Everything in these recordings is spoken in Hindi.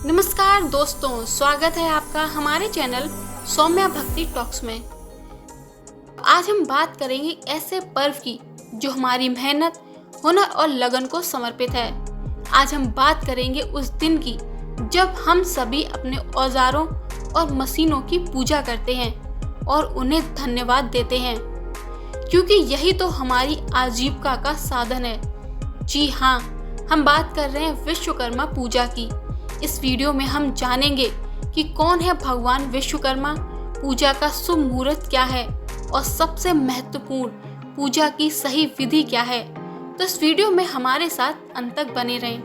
नमस्कार दोस्तों, स्वागत है आपका हमारे चैनल सौम्या भक्ति टॉक्स में। आज हम बात करेंगे ऐसे पर्व की जो हमारी मेहनत, हुनर और लगन को समर्पित है। आज हम बात करेंगे उस दिन की जब हम सभी अपने औजारों और मशीनों की पूजा करते हैं और उन्हें धन्यवाद देते हैं, क्योंकि यही तो हमारी आजीविका का साधन है। जी हाँ, हम बात कर रहे हैं विश्वकर्मा पूजा की। इस वीडियो में हम जानेंगे कि कौन है भगवान विश्वकर्मा, पूजा का शुभ मुहूर्त क्या है और सबसे महत्वपूर्ण पूजा की सही विधि क्या है। तो इस वीडियो में हमारे साथ अंत तक बने रहें।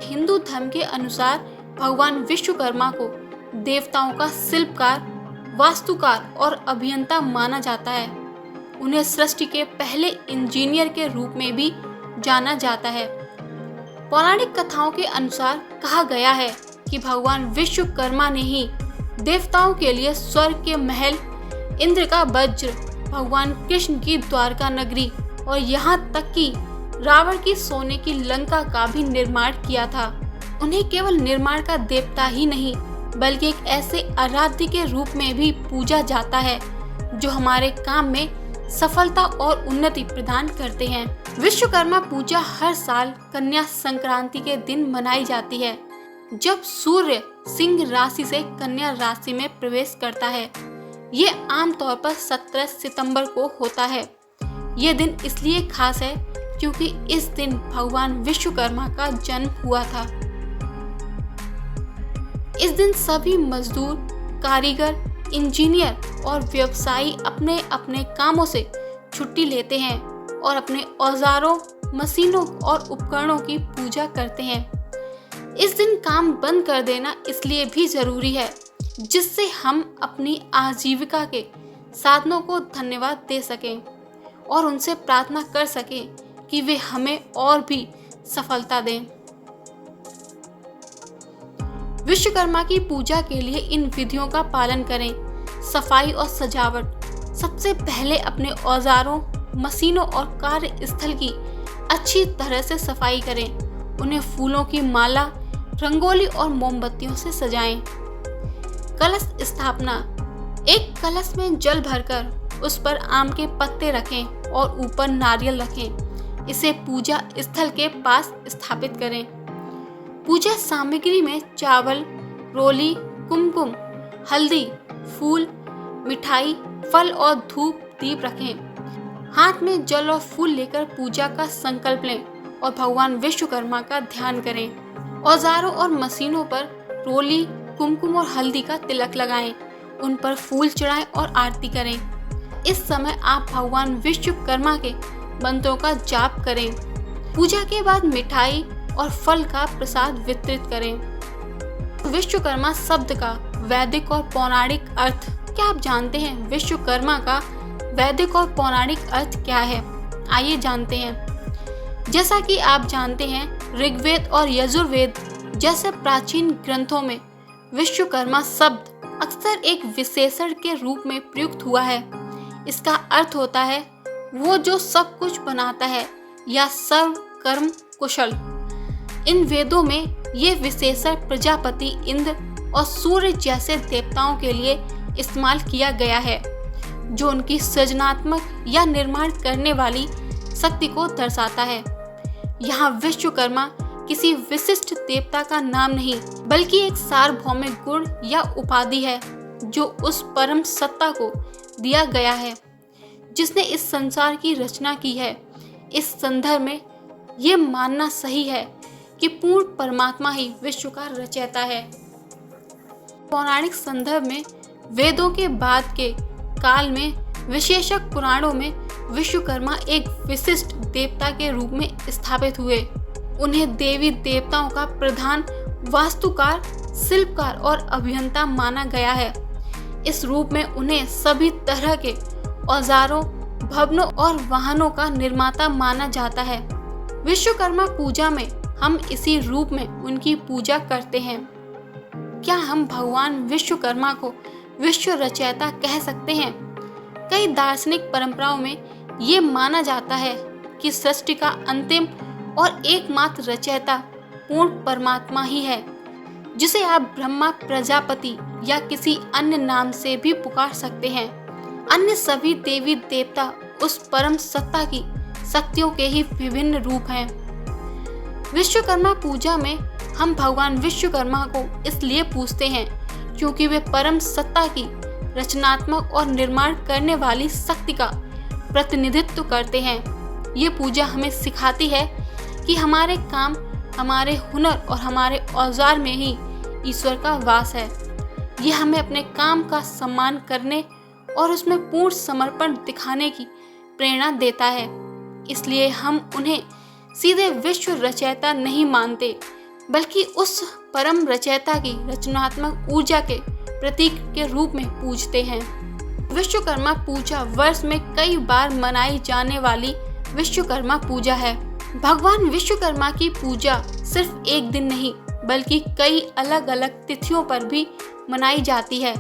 हिंदू धर्म के अनुसार भगवान विश्वकर्मा को देवताओं का शिल्पकार, वास्तुकार और अभियंता माना जाता है। उन्हें सृष्टि के पहले इंजीनियर के रूप में भी जाना जाता है। पौराणिक कथाओं के अनुसार कहा गया है कि भगवान विश्वकर्मा ने ही देवताओं के लिए स्वर्ग के महल, इंद्र का वज्र, भगवान कृष्ण की द्वारका नगरी और यहाँ तक कि रावण की सोने की लंका का भी निर्माण किया था। उन्हें केवल निर्माण का देवता ही नहीं बल्कि एक ऐसे आराध्य के रूप में भी पूजा जाता है जो हमारे काम में सफलता और उन्नति प्रदान करते हैं। विश्वकर्मा पूजा हर साल कन्या संक्रांति के दिन मनाई जाती है, जब सूर्य सिंह राशि से कन्या राशि में प्रवेश करता है। ये आमतौर पर 17 सितंबर को होता है। ये दिन इसलिए खास है क्योंकि इस दिन भगवान विश्वकर्मा का जन्म हुआ था। इस दिन सभी मजदूर, कारीगर, इंजीनियर और व्यवसायी अपने अपने कामों से छुट्टी लेते हैं और अपने औजारों, मशीनों और उपकरणों की पूजा करते हैं। इस दिन काम बंद कर देना इसलिए भी जरूरी है जिससे हम अपनी आजीविका के साधनों को धन्यवाद दे सकें और उनसे प्रार्थना कर सकें कि वे हमें और भी सफलता दें। विश्वकर्मा की पूजा के लिए इन विधियों का पालन करें। सफाई और सजावट। सबसे पहले अपने औजारों, मशीनों और कार्यस्थल की अच्छी तरह से सफाई करें। उन्हें फूलों की माला, रंगोली और मोमबत्तियों से सजाएं। कलश स्थापना। एक कलश में जल भरकर उस पर आम के पत्ते रखें और ऊपर नारियल रखें। इसे पूजा स्थल के पास स्थापित करें। पूजा सामग्री में चावल, रोली, कुमकुम, हल्दी, फूल, मिठाई, फल और धूप दीप रखें। हाथ में जल और फूल लेकर पूजा का संकल्प लें और भगवान विश्वकर्मा का ध्यान करें। औजारों और मशीनों पर रोली, कुमकुम और हल्दी का तिलक लगाएं। उन पर फूल चढ़ाएं और आरती करें। इस समय आप भगवान विश्वकर्मा के मंत्रों का जाप करें। पूजा के बाद मिठाई और फल का प्रसाद वितरित करें। विश्वकर्मा शब्द का वैदिक और पौराणिक अर्थ। क्या आप जानते हैं विश्वकर्मा का वैदिक और पौराणिक अर्थ क्या है? आइए जानते हैं। जैसा कि आप जानते हैं, ऋग्वेद और यजुर्वेद जैसे प्राचीन ग्रंथों में विश्वकर्मा शब्द अक्सर एक विशेषण के रूप में प्रयुक्त हुआ है। इसका अर्थ होता है वो जो सब कुछ बनाता है या सर्व कर्म कुशल। इन वेदों में ये विशेषण प्रजापति, इंद्र और सूर्य जैसे देवताओं के लिए इस्तेमाल किया गया है, जो उनकी सृजनात्मक या निर्माण करने वाली शक्ति को दर्शाता है। यहाँ विश्वकर्मा किसी विशिष्ट देवता का नाम नहीं बल्कि एक सार्वभौमिक गुण या उपाधि है जो उस परम सत्ता को दिया गया है जिसने इस संसार की रचना की है। इस संदर्भ में ये मानना सही है कि पूर्ण परमात्मा ही विश्व का रचयिता है। पौराणिक संदर्भ में वेदों के बाद के काल में विशेषक पुराणों में विश्वकर्मा एक विशिष्ट देवता के रूप में स्थापित हुए। उन्हें देवी देवताओं का प्रधान वास्तुकार, शिल्पकार और अभियंता माना गया है। इस रूप में उन्हें सभी तरह के औजारों, भवनों और वाहनों का निर्माता माना जाता है। विश्वकर्मा पूजा में हम इसी रूप में उनकी पूजा करते हैं। क्या हम भगवान विश्वकर्मा को विश्व रचयिता कह सकते हैं? कई दार्शनिक परंपराओं में ये माना जाता है कि सृष्टि का अंतिम और एकमात्र रचयिता पूर्ण परमात्मा ही है, जिसे आप ब्रह्मा, प्रजापति या किसी अन्य नाम से भी पुकार सकते हैं। अन्य सभी देवी देवता उस परम सत्ता की शक्तियों के ही विभिन्न रूप हैं। विश्वकर्मा पूजा में हम भगवान विश्वकर्मा को इसलिए पूजते हैं क्योंकि वे परम सत्ता की रचनात्मक और निर्माण करने वाली शक्ति का प्रतिनिधित्व करते हैं। ये पूजा हमें सिखाती है कि हमारे काम, हमारे हुनर और औज़ार औजार में ही ईश्वर का वास है। ये हमें अपने काम का सम्मान करने और उसमें पूर्ण समर्पण दिखाने की प्रेरणा देता है। इसलिए हम उन्हें सीधे विश्व रचयिता नहीं मानते, बल्कि उस परम रचयिता की रचनात्मक ऊर्जा के प्रतीक के रूप में पूजते हैं। विश्वकर्मा पूजा वर्ष में कई बार मनाई जाने वाली विश्वकर्मा पूजा है। भगवान विश्वकर्मा की पूजा सिर्फ एक दिन नहीं, बल्कि कई अलग अलग तिथियों पर भी मनाई जाती है।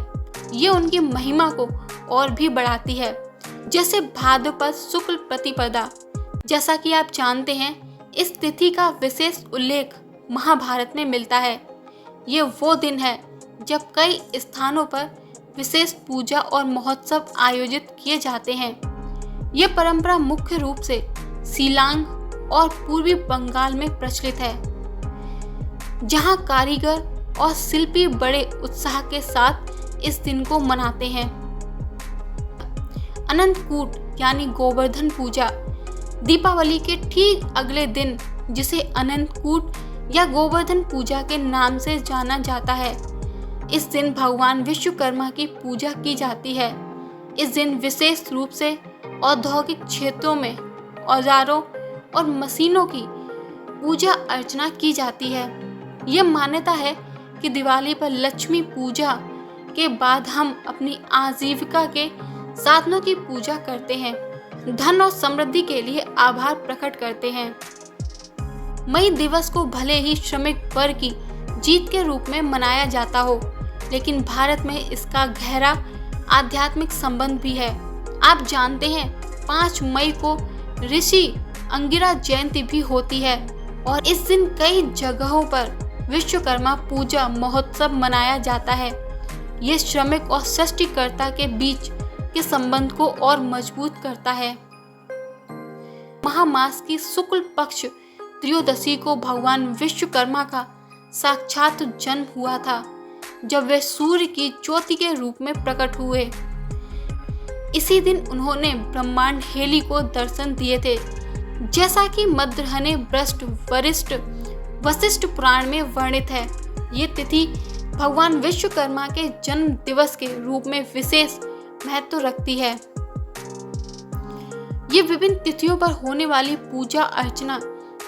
ये उनकी महिमा को और भी बढ़ाती है। जैसे भाद्रपद शुक्ल प्रतिपदा, जैसा कि आप जानते हैं, इस तिथि का विशेष उल्लेख महाभारत में मिलता है। ये वो दिन है जब कई स्थानों पर विशेष पूजा और महोत्सव आयोजित किए जाते हैं। ये परंपरा मुख्य रूप से शिलांग और पूर्वी बंगाल में प्रचलित है, जहां कारीगर और शिल्पी बड़े उत्साह के साथ इस दिन को मनाते हैं। अनंतकूट यानी गोवर्धन पूजा दीपावली के ठीक अगले दिन, जिसे अनंतकूट या गोवर्धन पूजा के नाम से जाना जाता है, इस दिन भगवान विश्वकर्मा की पूजा की जाती है। इस दिन विशेष रूप से औद्योगिक क्षेत्रों में औजारों और मशीनों की पूजा अर्चना की जाती है। यह मान्यता है कि दिवाली पर लक्ष्मी पूजा के बाद हम अपनी आजीविका के साधनों की पूजा करते हैं, धन और समृद्धि के लिए आभार प्रकट करते हैं। मई दिवस को भले ही श्रमिक वर्ग की जीत के रूप में मनाया जाता हो, लेकिन भारत में इसका गहरा आध्यात्मिक संबंध भी है। आप जानते हैं, 5 मई को ऋषि अंगिरा जयंती भी होती है और इस दिन कई जगहों पर विश्वकर्मा पूजा महोत्सव मनाया जाता है। ये श्रमिक और सृष्टिकर्ता के बीच के संबंध को और मजबूत करता है। महामास की शुक्ल पक्ष त्रयोदशी को भगवान विश्वकर्मा का साक्षात जन्म हुआ था, जब वे सूर्य की ज्योति के रूप में प्रकट हुए। इसी दिन उन्होंने ब्रह्मांड हेली को दर्शन दिए थे, जैसा कि मध्याह्ने भ्रष्ट वरिष्ठ वशिष्ठ पुराण में वर्णित है। ये तिथि भगवान विश्वकर्मा के जन्म दिवस के रूप में विशेष महत्व रखती है। ये विभिन्न तिथियों पर होने वाली पूजा अर्चना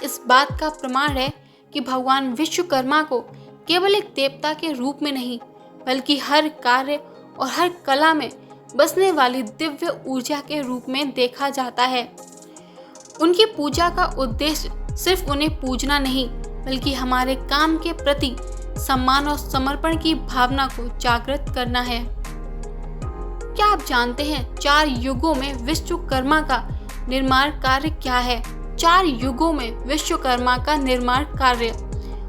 इस बात का प्रमाण है कि भगवान विश्वकर्मा को केवल एक देवता के रूप में नहीं, बल्कि हर कार्य और हर कला में बसने वाली दिव्य ऊर्जा के रूप में देखा जाता है। उनकी पूजा का उद्देश्य सिर्फ उन्हें पूजना नहीं, बल्कि हमारे काम के प्रति सम्मान और समर्पण की भावना को जागृत करना है। क्या आप जानते हैं 4 युगों में विश्वकर्मा का निर्माण कार्य क्या है? 4 युगों में विश्वकर्मा का निर्माण कार्य।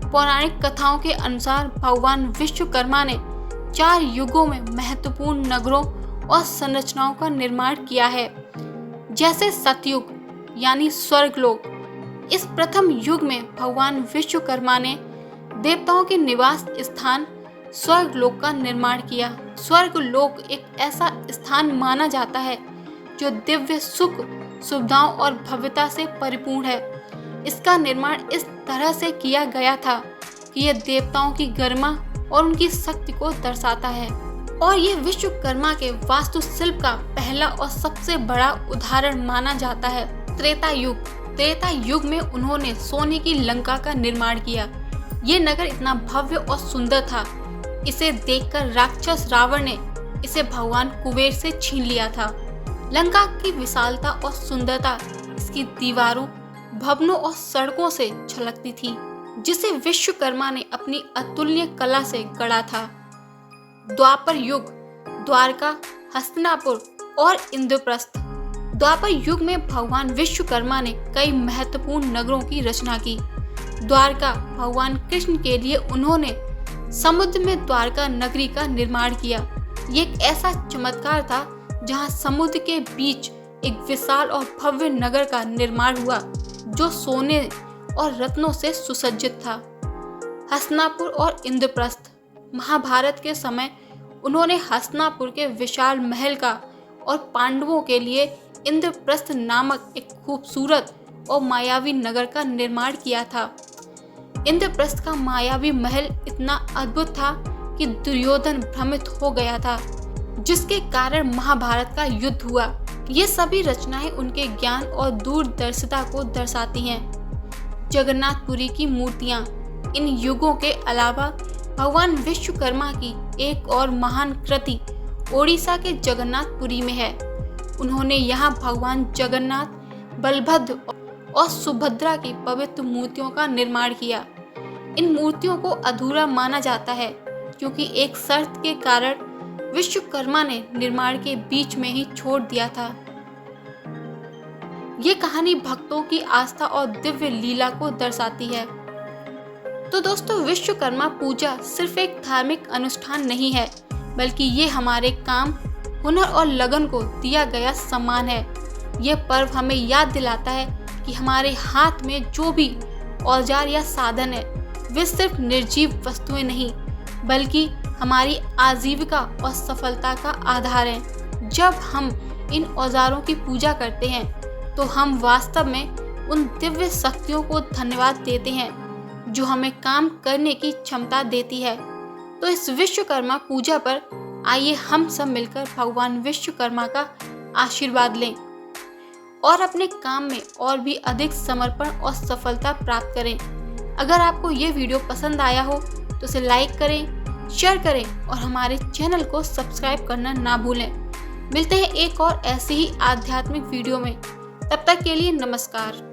पौराणिक कथाओं के अनुसार भगवान विश्वकर्मा ने 4 युगों में महत्वपूर्ण नगरों और संरचनाओं का निर्माण किया है, जैसे सतयुग यानी स्वर्गलोक। इस प्रथम युग में भगवान विश्वकर्मा ने देवताओं के निवास स्थान स्वर्गलोक का निर्माण किया। स्वर्गलोक एक ऐसा स्थान माना जाता है जो दिव्य सुख, सुविधाओं और भव्यता से परिपूर्ण है। इसका निर्माण इस तरह से किया गया था कि यह देवताओं की गरिमा और उनकी शक्ति को दर्शाता है, और यह विश्वकर्मा के वास्तुशिल्प का पहला और सबसे बड़ा उदाहरण माना जाता है। त्रेता युग में उन्होंने सोने की लंका का निर्माण किया। ये नगर इतना भव्य और सुंदर था, इसे देखकर राक्षस रावण ने इसे भगवान कुबेर से छीन लिया था। लंका की विशालता और सुंदरता इसकी दीवारों, भवनों और सड़कों से झलकती थी, जिसे विश्वकर्मा ने अपनी अतुलनीय कला से गढ़ा था। द्वापर युग, द्वारका, हस्तिनापुर और इंद्रप्रस्थ। द्वापर युग में भगवान विश्वकर्मा ने कई महत्वपूर्ण नगरों की रचना की, द्वारका भगवान कृष्ण के लिए उन्होंने समुद्र में द्वारका नगरी का निर्माण किया। ये एक ऐसा चमत्कार था जहां समुद्र के बीच एक विशाल और भव्य नगर का निर्माण हुआ जो सोने और रत्नों से सुसज्जित था। हस्तिनापुर और इंद्रप्रस्थ। महाभारत के समय उन्होंने हस्तिनापुर के विशाल महल का और पांडवों के लिए इंद्रप्रस्थ नामक एक खूबसूरत और मायावी नगर का निर्माण किया था। इंद्रप्रस्थ का मायावी महल इतना अद्भुत था कि दुर्योधन भ्रमित हो गया था, जिसके कारण महाभारत का युद्ध हुआ। ये सभी रचनाएं उनके ज्ञान और दूरदर्शिता को दर्शाती हैं। जगन्नाथपुरी की मूर्तियां। इन युगों के अलावा भगवान विश्वकर्मा की एक और महान कृति ओडिशा के जगन्नाथपुरी में है। उन्होंने यहाँ भगवान जगन्नाथ, बलभद्र और सुभद्रा की पवित्र मूर्तियों का निर्माण किया। इन मूर्तियों को अधूरा माना जाता है क्योंकि एक शर्त के कारण विश्वकर्मा ने निर्माण के बीच में ही छोड़ दिया था। ये कहानी भक्तों की आस्था और दिव्य लीला को दर्शाती है। तो दोस्तों, विश्वकर्मा पूजा सिर्फ एक धार्मिक अनुष्ठान नहीं है, बल्कि ये हमारे काम, हुनर और लगन को दिया गया सम्मान है। ये पर्व हमें याद दिलाता है कि हमारे हाथ में जो भी औजार या साधन है वे सिर्फ निर्जीव वस्तुएं नहीं, बल्कि हमारी आजीविका और सफलता का आधार हैं। जब हम इन औजारों की पूजा करते हैं तो हम वास्तव में उन दिव्य शक्तियों को धन्यवाद देते हैं जो हमें काम करने की क्षमता देती है। तो इस विश्वकर्मा पूजा पर आइए हम सब मिलकर भगवान विश्वकर्मा का आशीर्वाद लें और अपने काम में और भी अधिक समर्पण और सफलता प्राप्त करें। अगर आपको ये वीडियो पसंद आया हो तो इसे लाइक करें, शेयर करें और हमारे चैनल को सब्सक्राइब करना ना भूलें। मिलते हैं एक और ऐसी ही आध्यात्मिक वीडियो में। तब तक के लिए नमस्कार।